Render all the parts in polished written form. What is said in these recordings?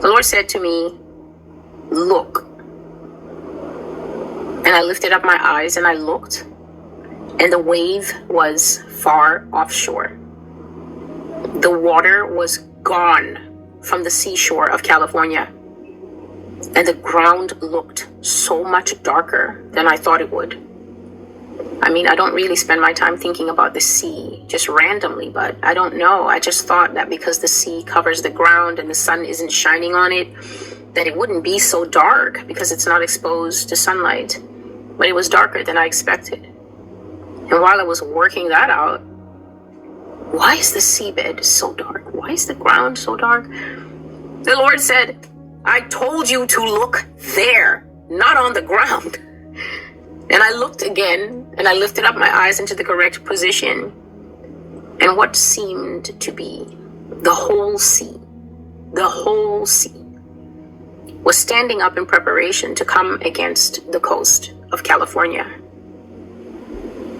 The Lord said to me, look. And I lifted up my eyes and I looked, and the wave was far offshore. The water was gone from the seashore of California, and the ground looked so much darker than I thought it would. I mean, I don't really spend my time thinking about the sea just randomly, but I don't know. I just thought that because the sea covers the ground and the sun isn't shining on it, that it wouldn't be so dark because it's not exposed to sunlight. But it was darker than I expected. And while I was working that out, why is the seabed so dark? Why is the ground so dark? The Lord said, I told you to look there, not on the ground. And I looked again, and I lifted up my eyes into the correct position. And what seemed to be the whole sea, was standing up in preparation to come against the coast of California.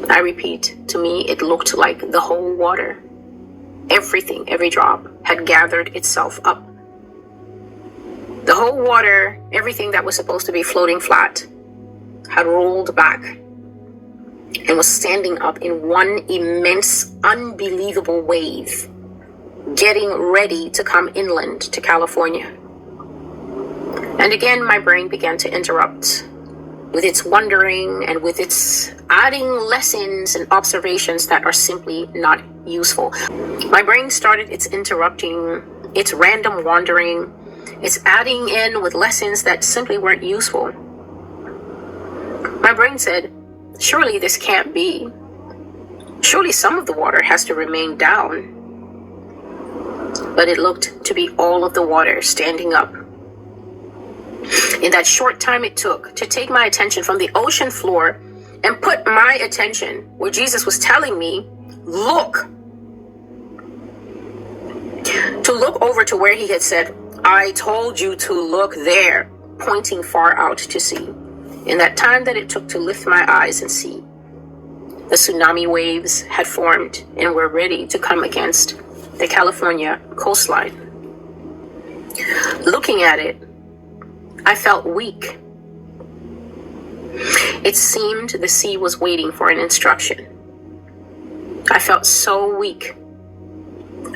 I repeat, to me, it looked like the whole water, everything, every drop, had gathered itself up. The whole water, everything that was supposed to be floating flat, had rolled back and was standing up in one immense, unbelievable wave, getting ready to come inland to California. And again, my brain began to interrupt with its wondering and with its adding lessons and observations that are simply not useful. My brain started its interrupting, its random wandering, its adding in with lessons that simply weren't useful. My brain said, surely this can't be. Surely some of the water has to remain down. But it looked to be all of the water standing up. In that short time it took to take my attention from the ocean floor and put my attention where Jesus was telling me, look. To look over to where he had said, I told you to look there, pointing far out to sea. In that time that it took to lift my eyes and see, the tsunami waves had formed and were ready to come against the California coastline. Looking at it, I felt weak. It seemed the sea was waiting for an instruction. I felt so weak.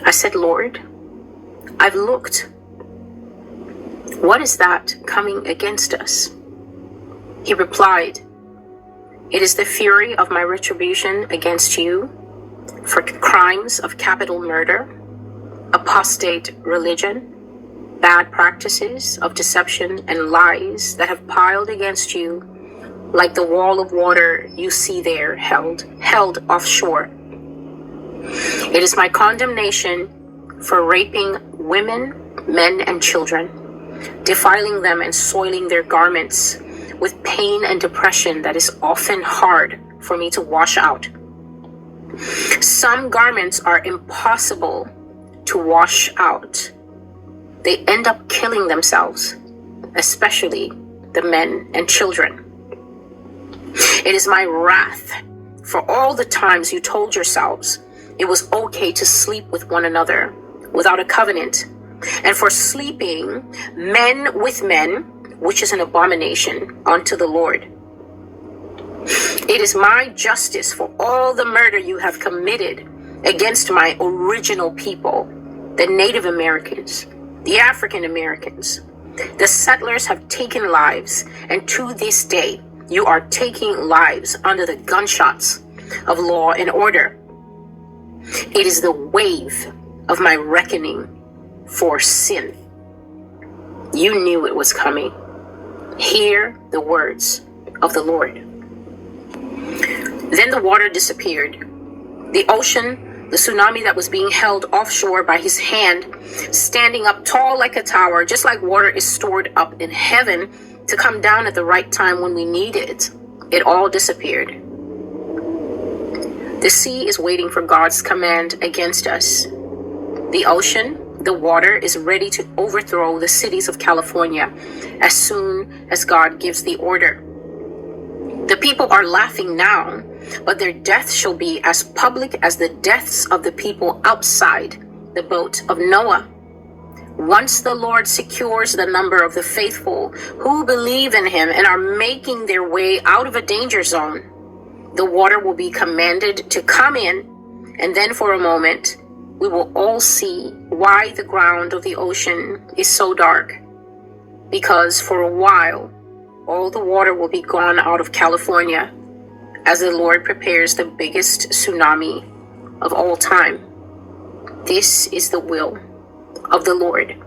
I said, Lord, I've looked. What is that coming against us? He replied, it is the fury of my retribution against you for crimes of capital murder, apostate religion, bad practices of deception and lies that have piled against you like the wall of water you see there held offshore. It is my condemnation for raping women, men, and children, defiling them and soiling their garments with pain and depression that is often hard for me to wash out. Some garments are impossible to wash out. They end up killing themselves, especially the men and children. It is my wrath for all the times you told yourselves it was okay to sleep with one another without a covenant, and for sleeping men with men, which is an abomination unto the Lord. It is my justice for all the murder you have committed against my original people, the Native Americans, the African Americans. The settlers have taken lives, and to this day, you are taking lives under the gunshots of law and order. It is the wave of my reckoning for sin. You knew it was coming. Hear the words of the Lord. Then the water disappeared. The ocean, the tsunami that was being held offshore by his hand, standing up tall like a tower, just like water is stored up in heaven to come down at the right time when we need it, it all disappeared. The sea is waiting for God's command against us. The ocean, the water, is ready to overthrow the cities of California as soon as God gives the order. The people are laughing now, but their death shall be as public as the deaths of the people outside the boat of Noah. Once the Lord secures the number of the faithful who believe in him and are making their way out of a danger zone, the water will be commanded to come in, and then for a moment, we will all see why the ground of the ocean is so dark. Because for a while, all the water will be gone out of California as the Lord prepares the biggest tsunami of all time. This is the will of the Lord.